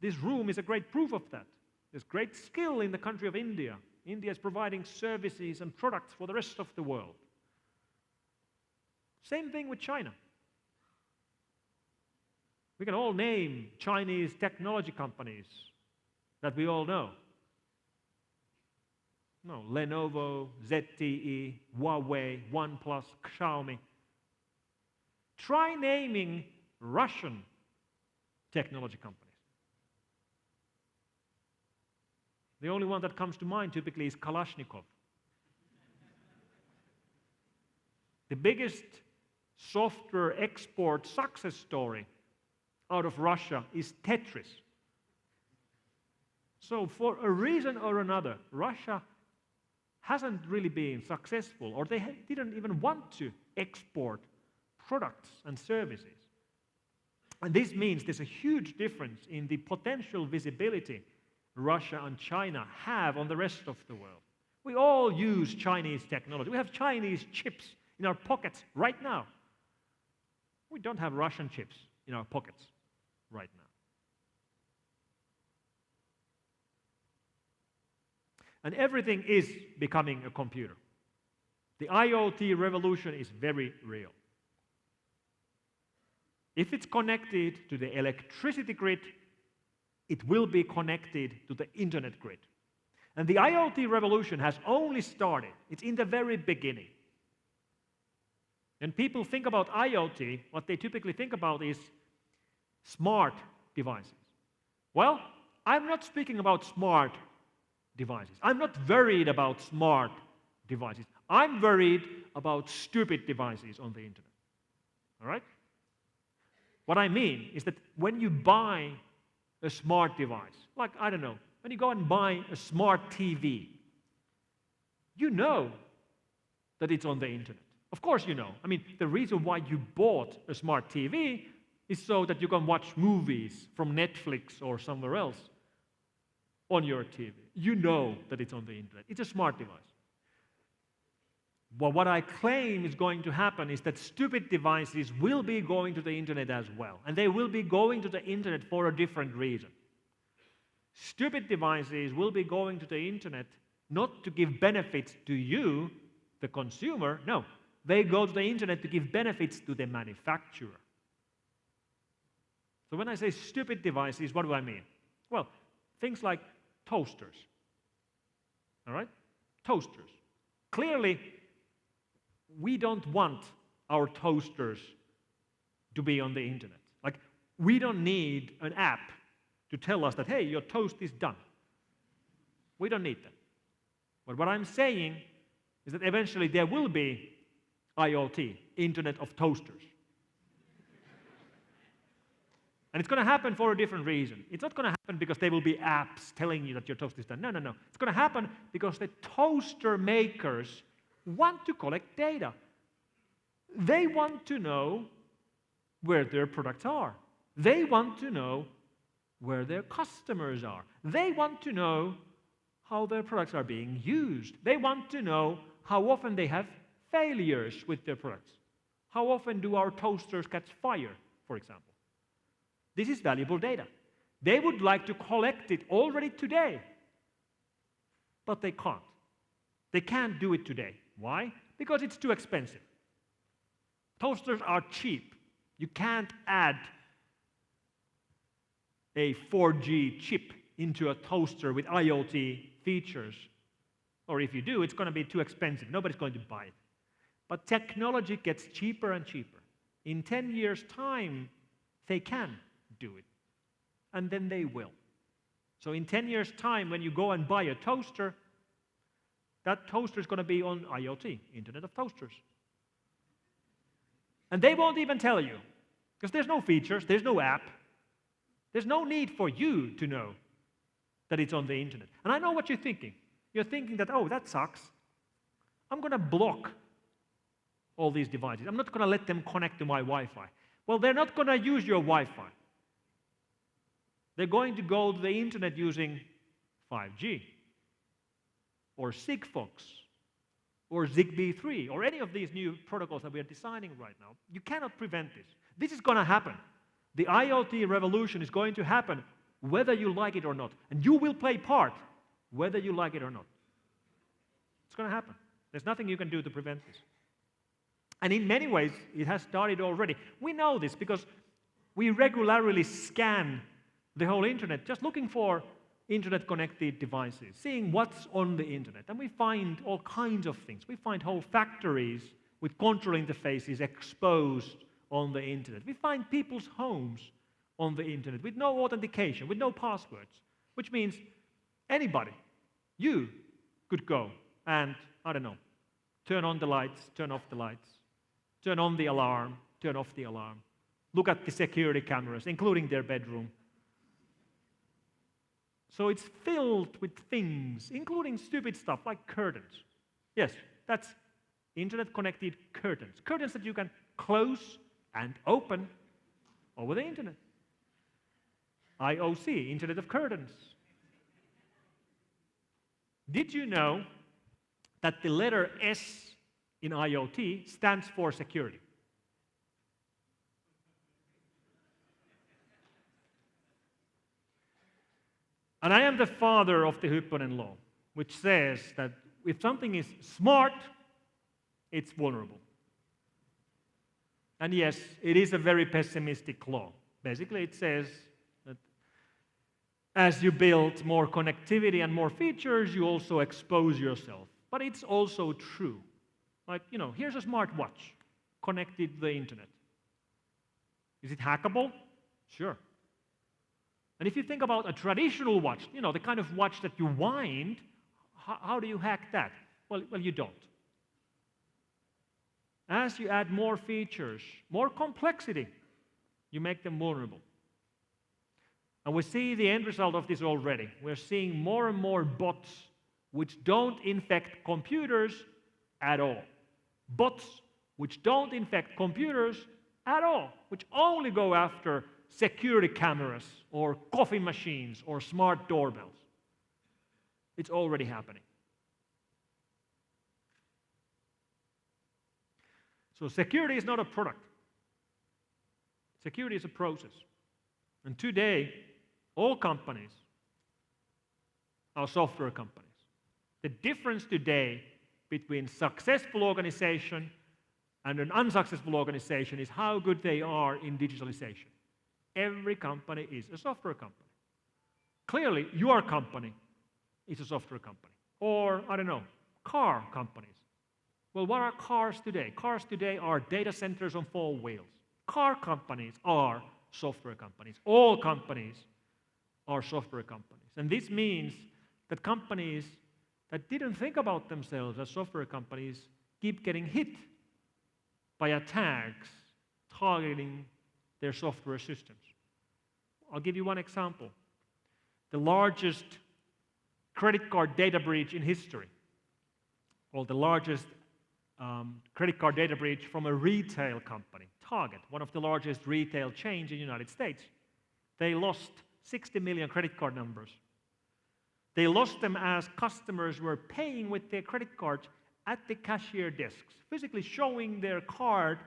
This room is a great proof of that. There's great skill in the country of India. India is providing services and products for the rest of the world. Same thing with China. We can all name Chinese technology companies that we all know. No, Lenovo, ZTE, Huawei, OnePlus, Xiaomi. Try naming Russian technology companies. The only one that comes to mind typically is Kalashnikov. The biggest software export success story out of Russia is Tetris. So for a reason or another, Russia hasn't really been successful, or they didn't even want to export products and services. And this means there's a huge difference in the potential visibility Russia and China have on the rest of the world. We all use Chinese technology. We have Chinese chips in our pockets right now. We don't have Russian chips in our pockets right now. And everything is becoming a computer. The IoT revolution is very real. If it's connected to the electricity grid, it will be connected to the internet grid. And the IoT revolution has only started. It's in the very beginning. When people think about IoT, what they typically think about is smart devices. Well, I'm not speaking about smart devices. I'm not worried about smart devices. I'm worried about stupid devices on the internet. All right? What I mean is that when you buy a smart device, like, I don't know, when you go and buy a smart TV, you know that it's on the internet. Of course you know. I mean, the reason why you bought a smart TV is so that you can watch movies from Netflix or somewhere else on your TV. You know that it's on the internet. It's a smart device. But what I claim is going to happen is that stupid devices will be going to the internet as well. And they will be going to the internet for a different reason. Stupid devices will be going to the internet not to give benefits to you, the consumer. No, they go to the internet to give benefits to the manufacturer. So when I say stupid devices, what do I mean? Well, things like toasters. All right? Toasters. Clearly, we don't want our toasters to be on the internet. Like, we don't need an app to tell us that, hey, your toast is done. We don't need that. But what I'm saying is that eventually there will be IoT, Internet of Toasters. And it's going to happen for a different reason. It's not going to happen because there will be apps telling you that your toast is done. No, no, no. It's going to happen because the toaster makers want to collect data. They want to know where their products are. They want to know where their customers are. They want to know how their products are being used. They want to know how often they have failures with their products. How often do our toasters catch fire, for example? This is valuable data. They would like to collect it already today, but they can't. They can't do it today. Why? Because it's too expensive. Toasters are cheap. You can't add a 4G chip into a toaster with IoT features. Or if you do, it's going to be too expensive. Nobody's going to buy it. But technology gets cheaper and cheaper. In 10 years' time, they can do it. And then they will. So in 10 years' time, when you go and buy a toaster, that toaster is going to be on IoT, Internet of Toasters. And they won't even tell you, because there's no features, there's no app. There's no need for you to know that it's on the internet. And I know what you're thinking. You're thinking that, oh, that sucks. I'm going to block all these devices. I'm not going to let them connect to my Wi-Fi. Well, they're not going to use your Wi-Fi. They're going to go to the internet using 5G or Sigfox or Zigbee 3 or any of these new protocols that we are designing right now. You cannot prevent this. This is going to happen. The IoT revolution is going to happen whether you like it or not. And you will play part whether you like it or not. It's going to happen. There's nothing you can do to prevent this. And in many ways, it has started already. We know this because we regularly scan the whole internet just looking for internet-connected devices, seeing what's on the internet. And we find all kinds of things. We find whole factories with control interfaces exposed on the internet. We find people's homes on the internet with no authentication, with no passwords, which means anybody, you could go and, I don't know, turn on the lights, turn off the lights, turn on the alarm, turn off the alarm, look at the security cameras, including their bedroom. So it's filled with things, including stupid stuff like curtains. Yes, that's internet-connected curtains. Curtains that you can close and open over the internet. IOC, Internet of Curtains. Did you know that the letter S in IoT stands for security? And I am the father of the Hypponen law, which says that if something is smart, it's vulnerable. And yes, it is a very pessimistic law. Basically, it says that as you build more connectivity and more features, you also expose yourself. But it's also true. Like, here's a smartwatch connected to the internet. Is it hackable? Sure. And if you think about a traditional watch, the kind of watch that you wind, how do you hack that? Well, you don't. As you add more features, more complexity, you make them vulnerable. And we see the end result of this already. We're seeing more and more bots which don't infect computers at all. Bots which don't infect computers at all, which only go after security cameras or coffee machines or smart doorbells. It's already happening. So security is not a product. Security is a process. And today, all companies are software companies. The difference today between successful organization and an unsuccessful organization is how good they are in digitalization. Every company is a software company. Clearly, your company is a software company. Or, I don't know, car companies. Well, what are cars today? Cars today are data centers on 4 wheels. Car companies are software companies. All companies are software companies. And this means that companies that didn't think about themselves as software companies keep getting hit by attacks targeting their software systems. I'll give you one example. The largest credit card data breach in history, or the largest credit card data breach from a retail company, Target, one of the largest retail chains in the United States. They lost 60 million credit card numbers. They lost them as customers were paying with their credit cards at the cashier desks, physically showing their card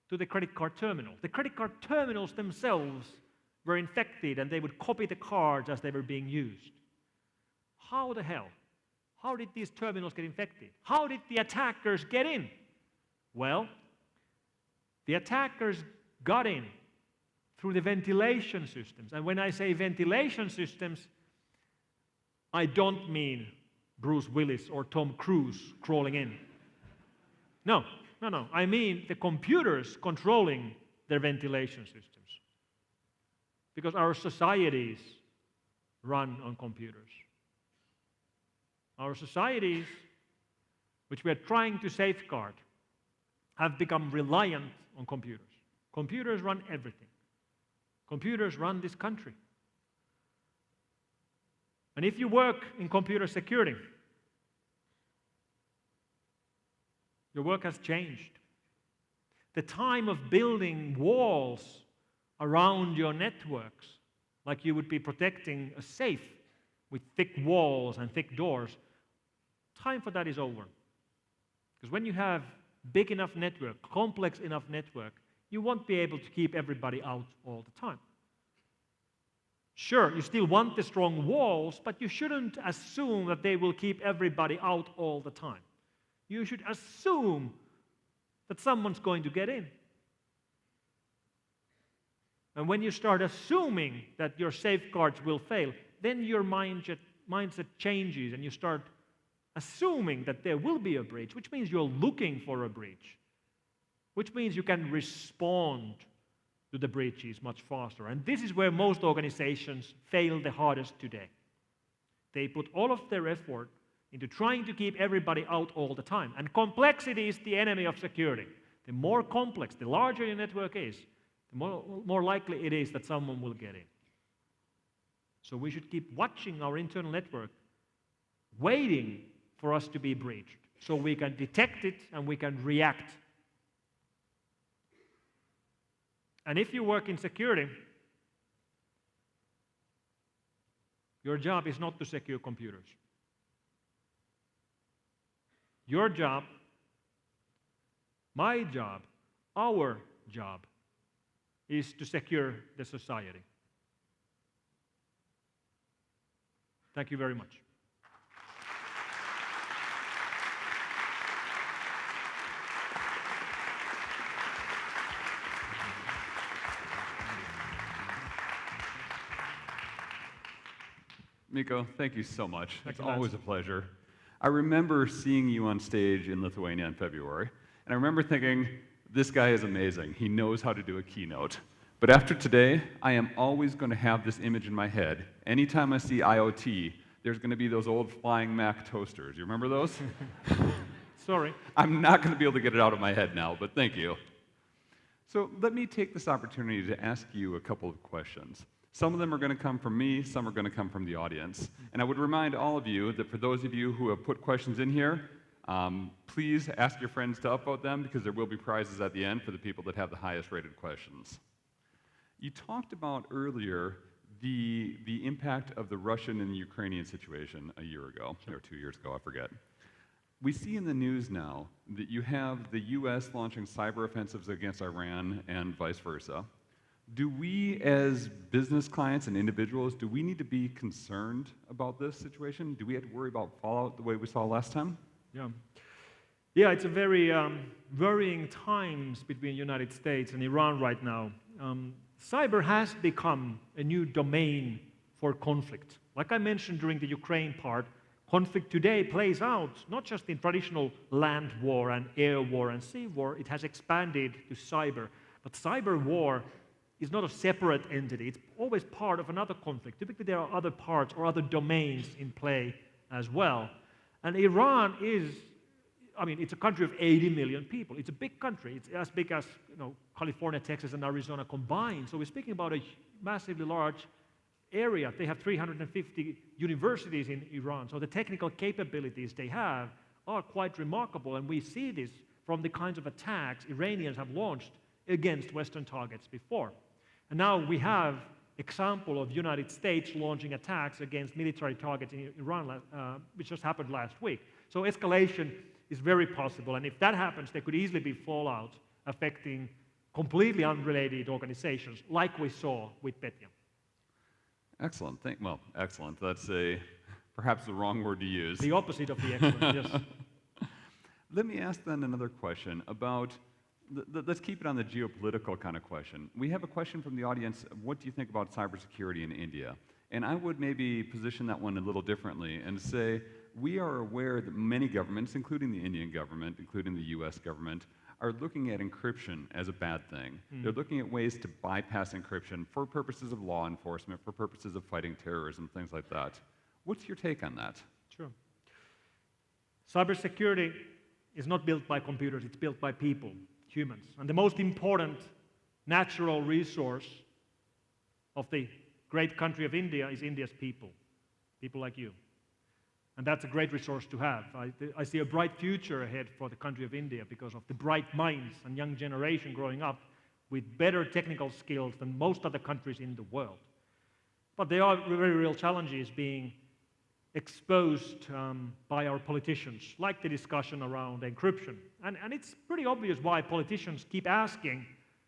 to the credit card terminal. The credit card terminals themselves were infected and they would copy the cards as they were being used. How the hell? How did these terminals get infected? How did the attackers get in? Well, the attackers got in through the ventilation systems. And when I say ventilation systems, I don't mean Bruce Willis or Tom Cruise crawling in. No. I mean the computers controlling their ventilation systems. Because our societies run on computers. Our societies, which we are trying to safeguard, have become reliant on computers. Computers run everything. Computers run this country. And if you work in computer security, your work has changed. The time of building walls around your networks, like you would be protecting a safe with thick walls and thick doors, time for that is over. Because when you have big enough network, complex enough network, you won't be able to keep everybody out all the time. Sure, you still want the strong walls, but you shouldn't assume that they will keep everybody out all the time. You should assume that someone's going to get in. And when you start assuming that your safeguards will fail, then your mindset changes and you start assuming that there will be a breach, which means you're looking for a breach, which means you can respond to the breaches much faster. And this is where most organizations fail the hardest today. They put all of their effort into trying to keep everybody out all the time. And complexity is the enemy of security. The more complex, the larger your network is, the more likely it is that someone will get in. So we should keep watching our internal network, waiting for us to be breached, so we can detect it and we can react. And if you work in security, your job is not to secure computers. Your job, my job, our job is to secure the society. Thank you very much. Mikko, thank you so much. Thank It's you, always a pleasure. I remember seeing you on stage in Lithuania in February, and I remember thinking, this guy is amazing. He knows how to do a keynote. But after today, I am always going to have this image in my head. Anytime I see IoT, there's going to be those old flying Mac toasters. You remember those? Sorry. I'm not going to be able to get it out of my head now, but thank you. So let me take this opportunity to ask you a couple of questions. Some of them are going to come from me, some are going to come from the audience. And I would remind all of you that for those of you who have put questions in here, please ask your friends to upvote them because there will be prizes at the end for the people that have the highest rated questions. You talked about earlier the impact of the Russian and Ukrainian situation a year ago, or 2 years ago, I forget. We see in the news now that you have the US launching cyber offensives against Iran and vice versa. Do we, as business clients and individuals, do we need to be concerned about this situation? Do we have to worry about fallout the way we saw last time? Yeah, it's a very worrying times between the United States and Iran right now. Cyber has become a new domain for conflict. Like I mentioned during the Ukraine part, conflict today plays out not just in traditional land war and air war and sea war, it has expanded to cyber. But cyber war is not a separate entity. It's always part of another conflict. Typically, there are other parts or other domains in play as well. And Iran is, it's a country of 80 million people. It's a big country. It's as big as California, Texas, and Arizona combined. So we're speaking about a massively large area. They have 350 universities in Iran. So the technical capabilities they have are quite remarkable. And we see this from the kinds of attacks Iranians have launched against Western targets before. And now we have example of United States launching attacks against military targets in Iran, which just happened last week. So escalation is very possible, and if that happens, there could easily be fallout affecting completely unrelated organizations, like we saw with Petya. Excellent. Well, excellent. That's perhaps the wrong word to use. The opposite of the excellent, yes. Let me ask then another question about, let's keep it on the geopolitical kind of question. We have a question from the audience, what do you think about cybersecurity in India? And I would maybe position that one a little differently and say, we are aware that many governments, including the Indian government, including the US government, are looking at encryption as a bad thing. They're looking at ways to bypass encryption for purposes of law enforcement, for purposes of fighting terrorism, things like that. What's your take on that? Sure. Cybersecurity is not built by computers, it's built by people, humans. And the most important natural resource of the great country of India is India's people, people like you. And that's a great resource to have. I see a bright future ahead for the country of India because of the bright minds and young generation growing up with better technical skills than most other countries in the world. But there are very real challenges being exposed by our politicians, like the discussion around encryption. And it's pretty obvious why politicians keep asking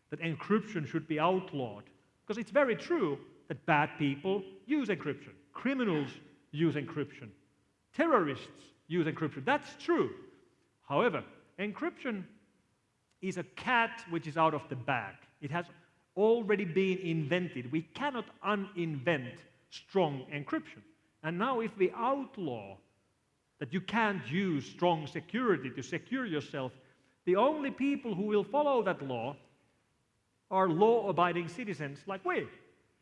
that encryption should be outlawed. Because it's very true that bad people use encryption. Criminals use encryption. Terrorists use encryption. That's true. However, encryption is a cat which is out of the bag. It has already been invented. We cannot uninvent strong encryption. And now if we outlaw that you can't use strong security to secure yourself, the only people who will follow that law are law-abiding citizens like we.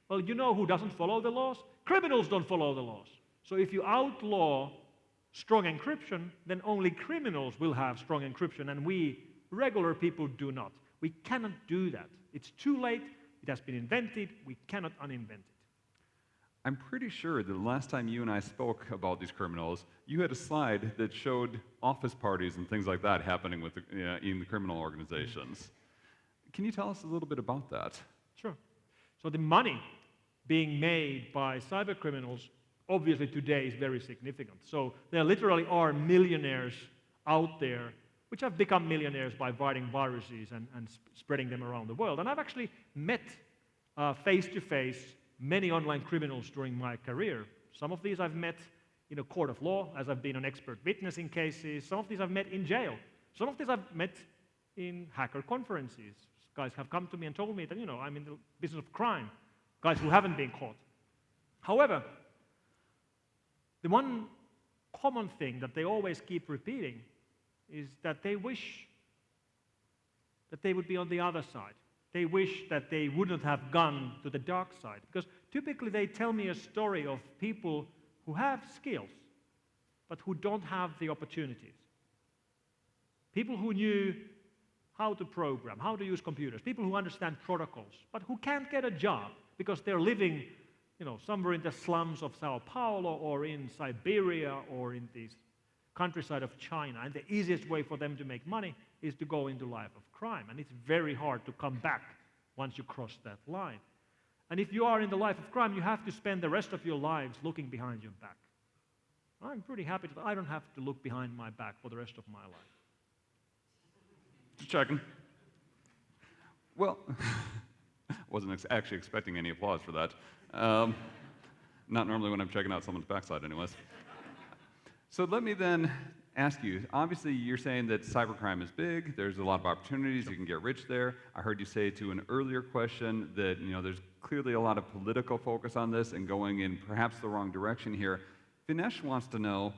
Well, you know who doesn't follow the laws? Criminals don't follow the laws. So if you outlaw strong encryption, then only criminals will have strong encryption, and we regular people do not. We cannot do that. It's too late. It has been invented. We cannot uninvent it. I'm pretty sure that the last time you and I spoke about these criminals, you had a slide that showed office parties and things like that happening with in the criminal organizations. Can you tell us a little bit about that? Sure. So the money being made by cyber criminals obviously today is very significant. So there literally are millionaires out there which have become millionaires by writing viruses and spreading them around the world. And I've actually met face-to-face many online criminals during my career. Some of these I've met in a court of law, as I've been an expert witness in cases. Some of these I've met in jail. Some of these I've met in hacker conferences. Guys have come to me and told me that, I'm in the business of crime. Guys who haven't been caught. However, the one common thing that they always keep repeating is that they wish that they would be on the other side. They wish that they wouldn't have gone to the dark side. Because typically they tell me a story of people who have skills, but who don't have the opportunities. People who knew how to program, how to use computers, people who understand protocols, but who can't get a job because they're living somewhere in the slums of Sao Paulo or in Siberia or in the countryside of China. And the easiest way for them to make money is to go into life of crime. And it's very hard to come back once you cross that line. And if you are in the life of crime, you have to spend the rest of your lives looking behind your back. I'm pretty happy that I don't have to look behind my back for the rest of my life. Just checking. Well, wasn't actually expecting any applause for that. Not normally when I'm checking out someone's backside anyways. So let me then ask you, obviously you're saying that cybercrime is big, there's a lot of opportunities, you can get rich there. I heard you say to an earlier question that there's clearly a lot of political focus on this and going in perhaps the wrong direction here. Vinesh wants to know,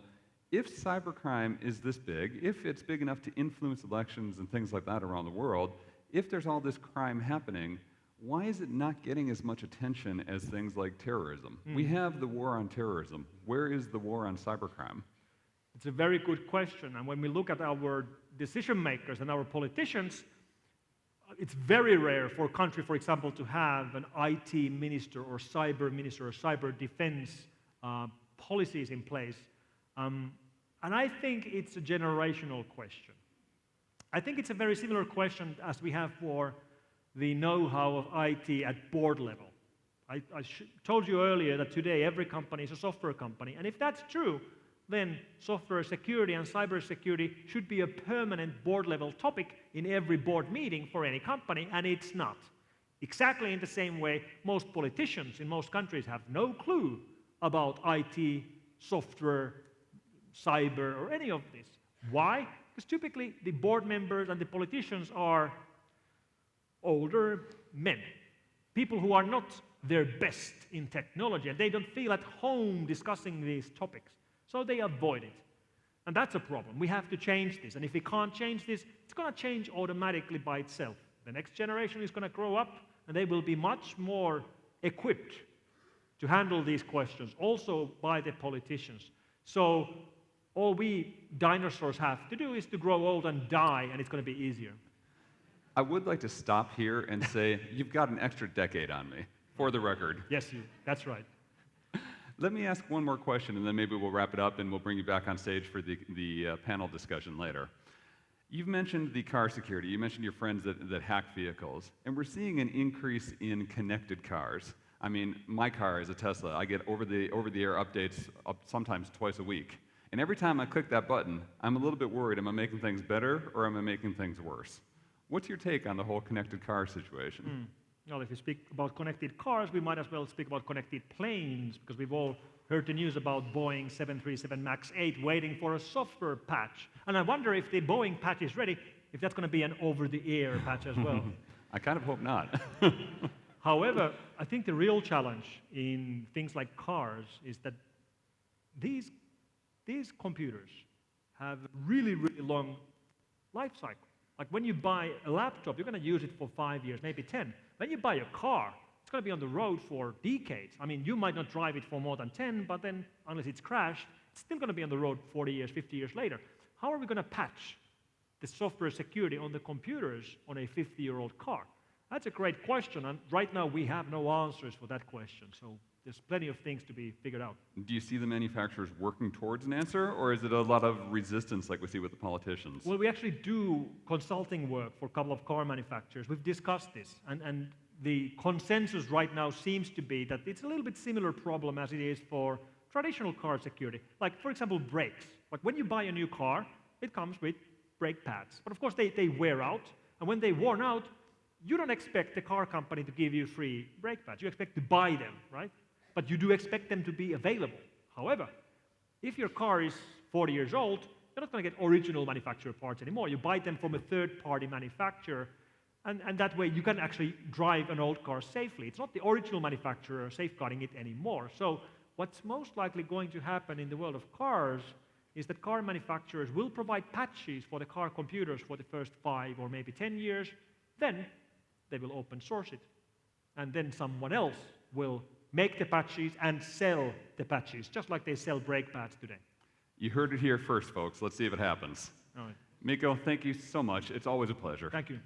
if cybercrime is this big, if it's big enough to influence elections and things like that around the world, if there's all this crime happening, why is it not getting as much attention as things like terrorism? We have the war on terrorism. Where is the war on cybercrime? It's a very good question. And when we look at our decision makers and our politicians, it's very rare for a country, for example, to have an IT minister or cyber defense policies in place. And I think it's a generational question. I think it's a very similar question as we have for the know-how of IT at board level. I told you earlier that today every company is a software company. And if that's true, then software security and cybersecurity should be a permanent board-level topic in every board meeting for any company, and it's not. Exactly in the same way, most politicians in most countries have no clue about IT, software, cyber, or any of this. Why? Because typically the board members and the politicians are older men, people who are not their best in technology, and they don't feel at home discussing these topics, so they avoid it. And that's a problem. We have to change this, and if we can't change this, it's going to change automatically by itself. The next generation is going to grow up, and they will be much more equipped to handle these questions, also by the politicians. So all we dinosaurs have to do is to grow old and die, and it's going to be easier. I would like to stop here and say, you've got an extra decade on me, for the record. Yes, that's right. Let me ask one more question, and then maybe we'll wrap it up, and we'll bring you back on stage for the panel discussion later. You've mentioned the car security. You mentioned your friends that hack vehicles. And we're seeing an increase in connected cars. I mean, my car is a Tesla. I get over-the-air updates sometimes twice a week. And every time I click that button, I'm a little bit worried. Am I making things better, or am I making things worse? What's your take on the whole connected car situation? Well, if we speak about connected cars, we might as well speak about connected planes, because we've all heard the news about Boeing 737 MAX 8 waiting for a software patch. And I wonder if the Boeing patch is ready, if that's going to be an over-the-air patch as well. I kind of hope not. However, I think the real challenge in things like cars is that these computers have a really, really long life cycle. Like when you buy a laptop, you're going to use it for 5 years, maybe 10. When you buy a car, it's going to be on the road for decades. I mean, you might not drive it for more than 10, but then unless it's crashed, it's still going to be on the road 40 years, 50 years later. How are we going to patch the software security on the computers on a 50-year-old car? That's a great question, and right now we have no answers for that question. So there's plenty of things to be figured out. Do you see the manufacturers working towards an answer, or is it a lot of resistance like we see with the politicians? Well, we actually do consulting work for a couple of car manufacturers. We've discussed this, and the consensus right now seems to be that it's a little bit similar problem as it is for traditional car security. Like, for example, brakes. Like when you buy a new car, it comes with brake pads. But of course, they wear out, and when they worn out, you don't expect the car company to give you free brake pads. You expect to buy them, right? But you do expect them to be available. However, if your car is 40 years old, you're not going to get original manufacturer parts anymore. You buy them from a third-party manufacturer, and that way you can actually drive an old car safely. It's not the original manufacturer safeguarding it anymore. So what's most likely going to happen in the world of cars is that car manufacturers will provide patches for the car computers for the first 5 or maybe 10 years. Then they will open source it. And then someone else will make the patches and sell the patches, just like they sell brake pads today. You heard it here first, folks. Let's see if it happens. All right. Mikko, thank you so much. It's always a pleasure. Thank you.